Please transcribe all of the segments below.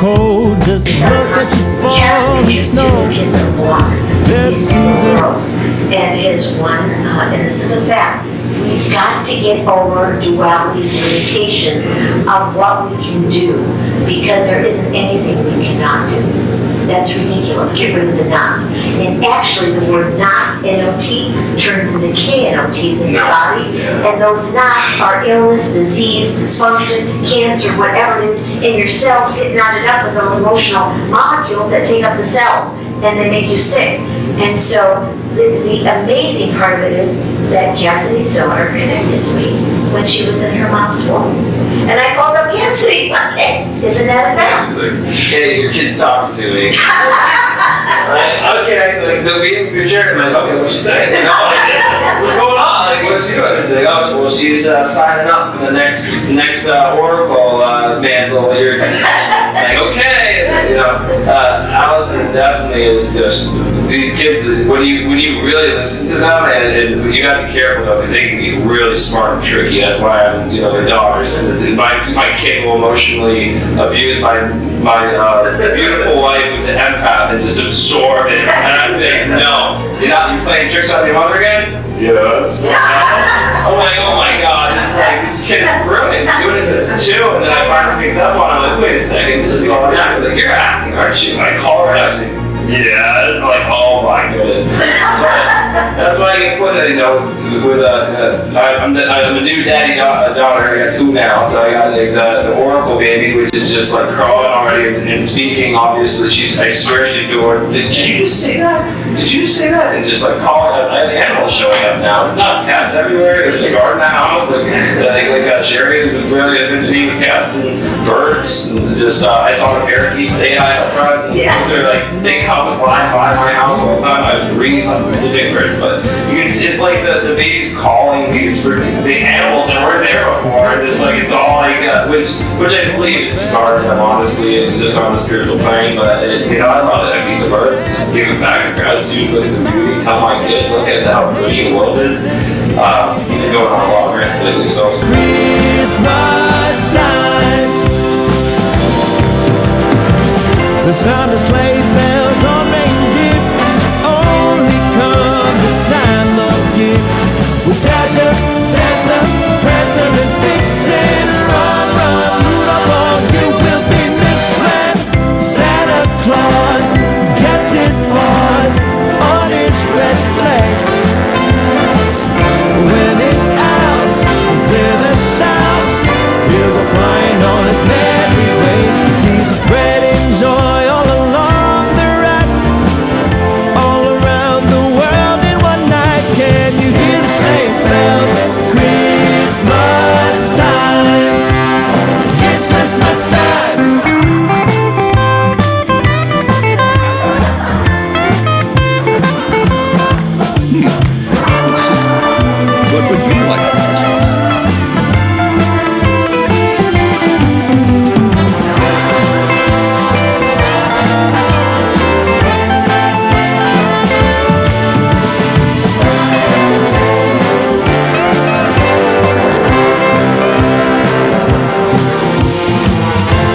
cold. Just look at the falling snow. Kids are blind. These two girls. And his one, and this is a fact, we've got to get over duality's limitations of what we can do, because there isn't anything we cannot do. That's ridiculous. Get rid of the not. And actually, the word not, N-O-T, turns into K-N-O-Ts in your body. And those knots are illness, disease, dysfunction, cancer, whatever it is, and your cells get knotted up with those emotional molecules that take up the cell, and they make you sick. And so the amazing part of it is that Cassidy's daughter connected to me when she was in her mom's womb. And I called up Cassidy one day. Isn't that a fact? Hey, your kid's talking to me. Okay, like, they'll be in for sure. I'm like, okay, what's she saying? No, what's going on? Like, what's she doing? He's like, oh, well, she's signing up for the next Oracle mantle. You're like, okay. You know, Allison definitely is just, these kids, when you really listen to them, and you gotta be careful though, because they can be really smart and tricky. That's why I'm, their daughters. My kid will emotionally abuse my beautiful wife who's an empath and just absorb it. And I think, no, you're playing tricks on your mother again? Yes. I'm like, oh my God, it's like, this kid is brilliant. He's doing it since 2, and then I finally picked up on it. I'm like, wait a second, this is going on. Like, you're acting, aren't you? I call her out. Yeah, it's like, oh my goodness. That's why I get put in, with I'm a new daddy daughter. I got 2 now, so I got like the Oracle baby, which is just like crawling already and speaking. Obviously, I swear she's doing. Did you just say that? Did you just say that? And just like calling the animals showing up now. It's not cats everywhere. There's a garden in the house. Like Sherry is really addicted to cats and birds. And just I saw the parakeet say hi up front. Yeah. They're like they come and fly by my house all the time. I have 3 Pacific birds, but it's like the baby's calling these the animals that weren't there before. Just like it's all like which I believe is to guard them honestly, and just on a spiritual plane. But I love it. I feed the birds, just give it back in gratitude, look at the beauty, tell my kid, look at how pretty the world is. Been going on a lot of rants lately, so. Christmas time, the sound of sleigh bells on reindeer only come this time of year. With Dasher, Dancer, Prancer, and Vixen, run, run, Rudolph, all you will be misread. Santa Claus gets his paws on his red sleigh. When his elves hear the shouts, he'll go flying on his merry way. He's spreading joy all along the route, all around the world in one night. Can you hear the sleigh bells? It's Christmas time. It's Christmas time. What would you like?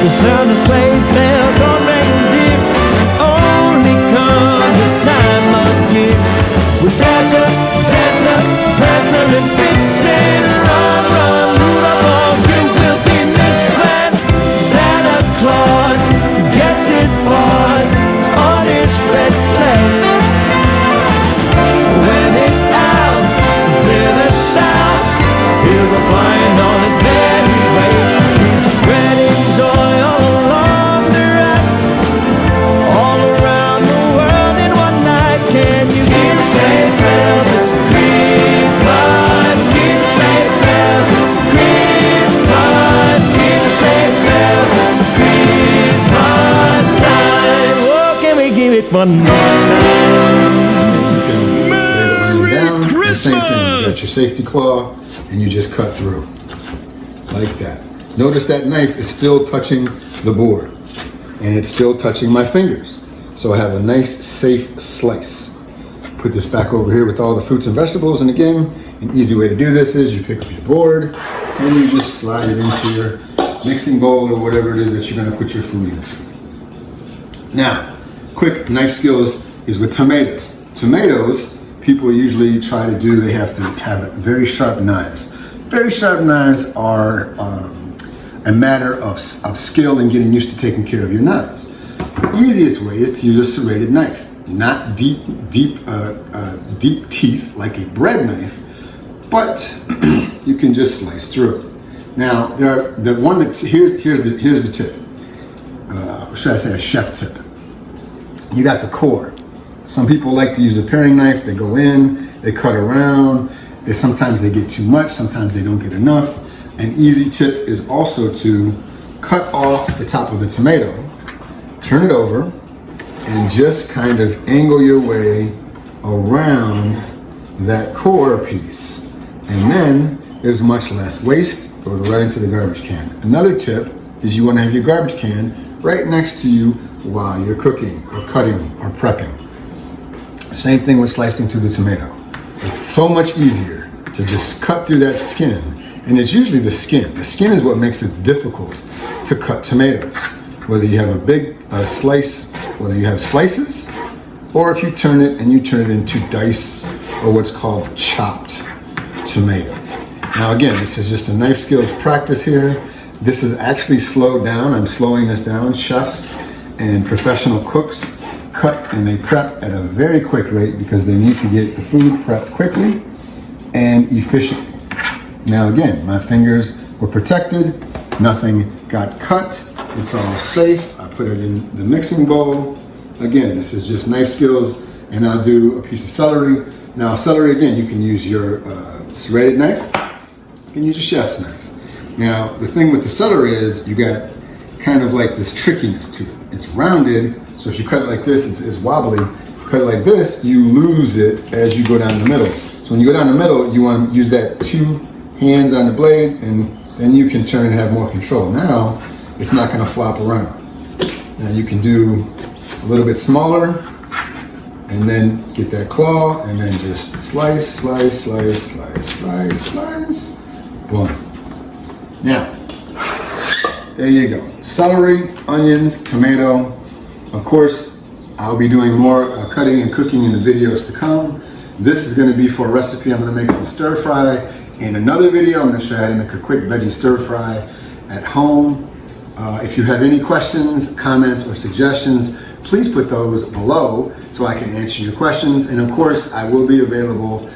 The sound of sleigh bells on reindeer only come this time of year. With Dasher, Dancer, Prancer, and Vixen, run, run, Rudolph, all you will be misled. Santa Claus gets his paws on his red sleigh. When his elves hear the shouts, he'll go flying on his merry way. He's spreading joy all along the route, all around the world in one night. Can you hear the sleigh bells? It's Christmas. Hear the sleigh bells. It's Christmas. Hear the sleigh bells. It's Christmas time. Oh, can we give it one more time? Merry Christmas! Same thing. You got your safety claw, and you just cut through like that. Notice that knife is still touching the board, and it's still touching my fingers. So I have a nice, safe slice. Put this back over here with all the fruits and vegetables, and again, an easy way to do this is you pick up your board, and you just slide it into your mixing bowl or whatever it is that you're going to put your food into. Now, quick knife skills is with tomatoes. Tomatoes, people usually try to do, they have to have very sharp knives. Very sharp knives are a matter of skill and getting used to taking care of your knives. The easiest way is to use a serrated knife, not deep teeth like a bread knife, but you can just slice through. Now, here's the tip. Should I say a chef tip? You got the core. Some people like to use a paring knife. They go in, they cut around. Sometimes they get too much, sometimes they don't get enough. An easy tip is also to cut off the top of the tomato, turn it over, and just kind of angle your way around that core piece. And then there's much less waste, goes right into the garbage can. Another tip is you want to have your garbage can right next to you while you're cooking or cutting or prepping. Same thing with slicing through the tomato. It's so much easier to just cut through that skin, and it's usually the skin. The skin is what makes it difficult to cut tomatoes. Whether you have a big slice, whether you have slices, or if you turn it into dice or what's called chopped tomato. Now again, this is just a knife skills practice here. This is actually slowed down. I'm slowing this down. Chefs and professional cooks cut and they prep at a very quick rate because they need to get the food prepped quickly and efficiently. Now again, my fingers were protected. Nothing got cut. It's all safe. I put it in the mixing bowl. Again, this is just knife skills, and I'll do a piece of celery. Now celery, again, you can use your serrated knife. You can use a chef's knife. Now, the thing with the celery is you got kind of like this trickiness to it. It's rounded, so if you cut it like this, it's wobbly. Cut it like this, you lose it as you go down the middle. So when you go down the middle, you want to use that 2 hands on the blade, and then you can turn and have more control. Now, it's not going to flop around. Now you can do a little bit smaller, and then get that claw, and then just slice, slice, slice, slice, slice, slice. Boom. Now, there you go. Celery, onions, tomato. Of course, I'll be doing more cutting and cooking in the videos to come. This is going to be for a recipe. I'm going to make some stir fry. In another video, I'm going to show you how to make a quick veggie stir fry at home. If you have any questions, comments, or suggestions, please put those below so I can answer your questions. And of course, I will be available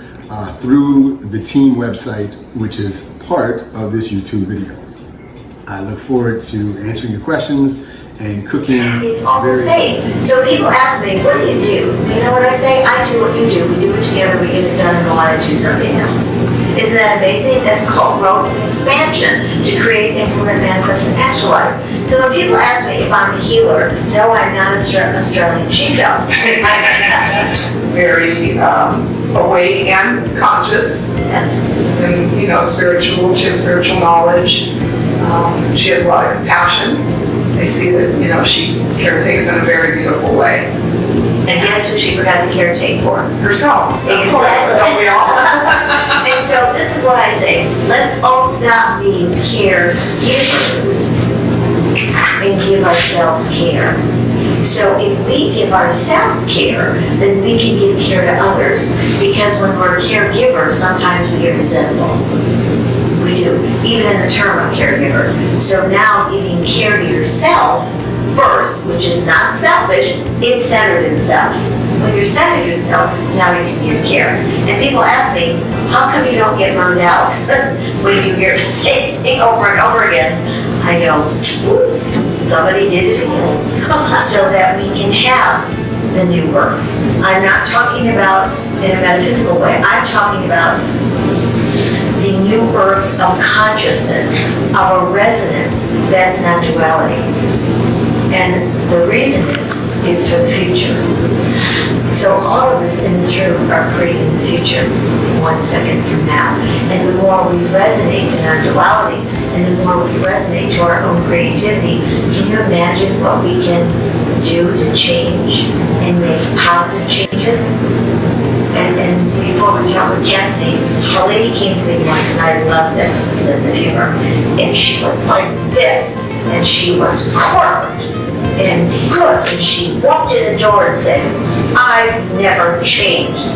through the team website, which is part of this YouTube video. I look forward to answering your questions and cooking. It's all the same. So people ask me, what do? You know what I say? I do what you do. We do it together, we get it done, and go on and do something else. Isn't that amazing? That's called growth and expansion, to create, implement, manifest, and actualize. So when people ask me if I'm a healer, no, I'm not an Australian sheepdog. Very awake and conscious, and spiritual. She has spiritual knowledge. She has a lot of compassion. They see that she caretakes in a very beautiful way. And guess who she forgot to caretake for? Herself. Exactly. Of course, don't we all? And so this is what I say: let's all stop being caregivers and give ourselves care. So if we give ourselves care, then we can give care to others. Because when we're caregivers, sometimes we get resentful. We do, even in the term of caregiver. So now giving care to yourself first, which is not selfish, it's centered in self. When you're centered in self, now you can give care. And people ask me, how come you don't get burned out when you hear the same thing over and over again? I go, oops, somebody did it again. So that we can have the new birth. I'm not talking about in a metaphysical way. I'm talking about the new birth of consciousness, of a resonance that's not duality. And the reason is for the future. So all of us in this room are creating the future 1 second from now. And the more we resonate to non-duality, and the more we resonate to our own creativity, can you imagine what we can do to change and make positive changes? And before we talk with Cassidy, a lady came to me once, and I love this sense of humor, and she was like this, and she was cornered and good. And she walked in the door and said, I've never changed.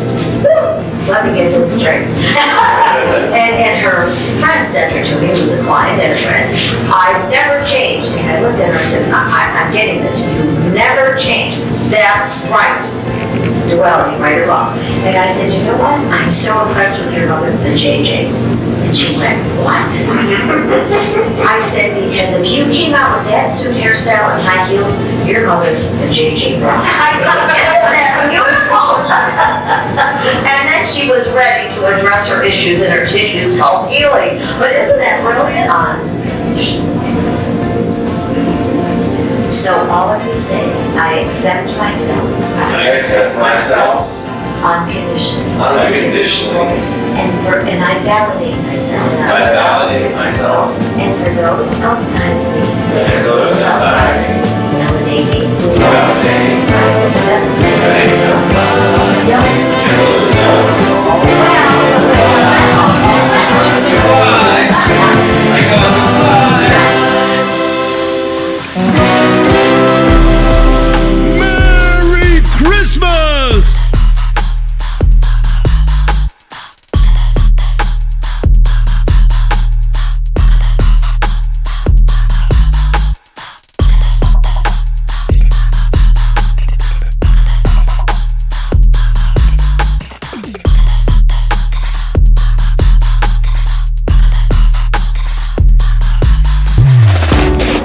Let me get this straight. and her friend sent her to me, who was a client and a friend. I've never changed. And I looked at her and said, I'm getting this. You've never changed. That's right. Duality, right or wrong. And I said, you know what? I'm so impressed with your husband, JJ. And she went, what? I said, because if you came out with that suit hairstyle and high heels, your mother's the JJ Brown. I thought, isn't that beautiful? And then she was ready to address her issues and her tissues called healing. But isn't that brilliant? So all of you say, I accept myself. I accept myself Unconditionally. unconditionally. And I validate myself. I validate myself. And for those outside of me, And those outside of me, validate me. Merry Christmas!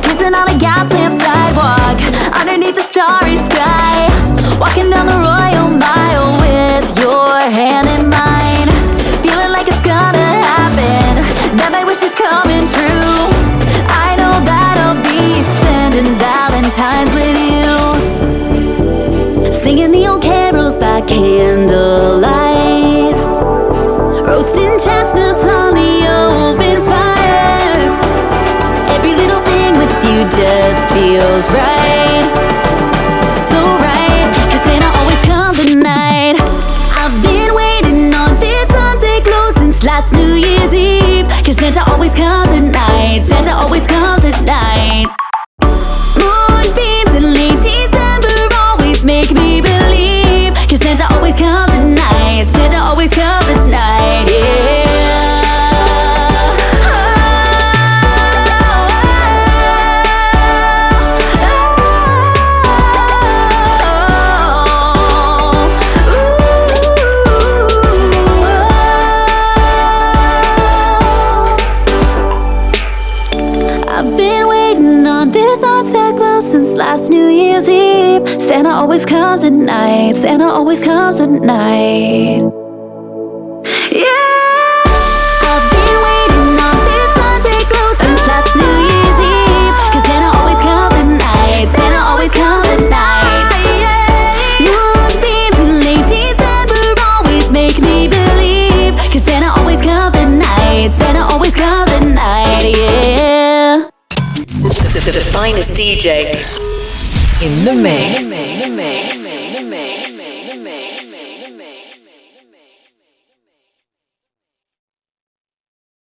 Kissing on a gas-lamp sidewalk underneath the starry sky, walking down the Royal Mile with your hand in mine, feeling like it's gonna happen, that my wish is coming true. I know that I'll be spending Valentine's with you, singing the old carols by candlelight, roasting chestnuts on the open fire. Every little thing with you just feels right. So right, 'cause Santa always comes at night. I've been waiting on this Sunday glow since last New Year's Eve, 'cause Santa always comes at night. Santa always comes at night. Moonbeams in late December always make me believe, 'cause Santa always comes at night. Santa always comes at night, yeah. I've been waiting on this sunset glow since last New Year's Eve. Santa always comes at night. Santa always comes at night. Yeah, I've been waiting on this sunset glow since last New Year's Eve, 'cause Santa always comes at night. Santa always comes at night. Moonbeams in late December always make me believe, 'cause Santa always comes at night. Santa always comes at night, yeah. The finest DJ in the mix.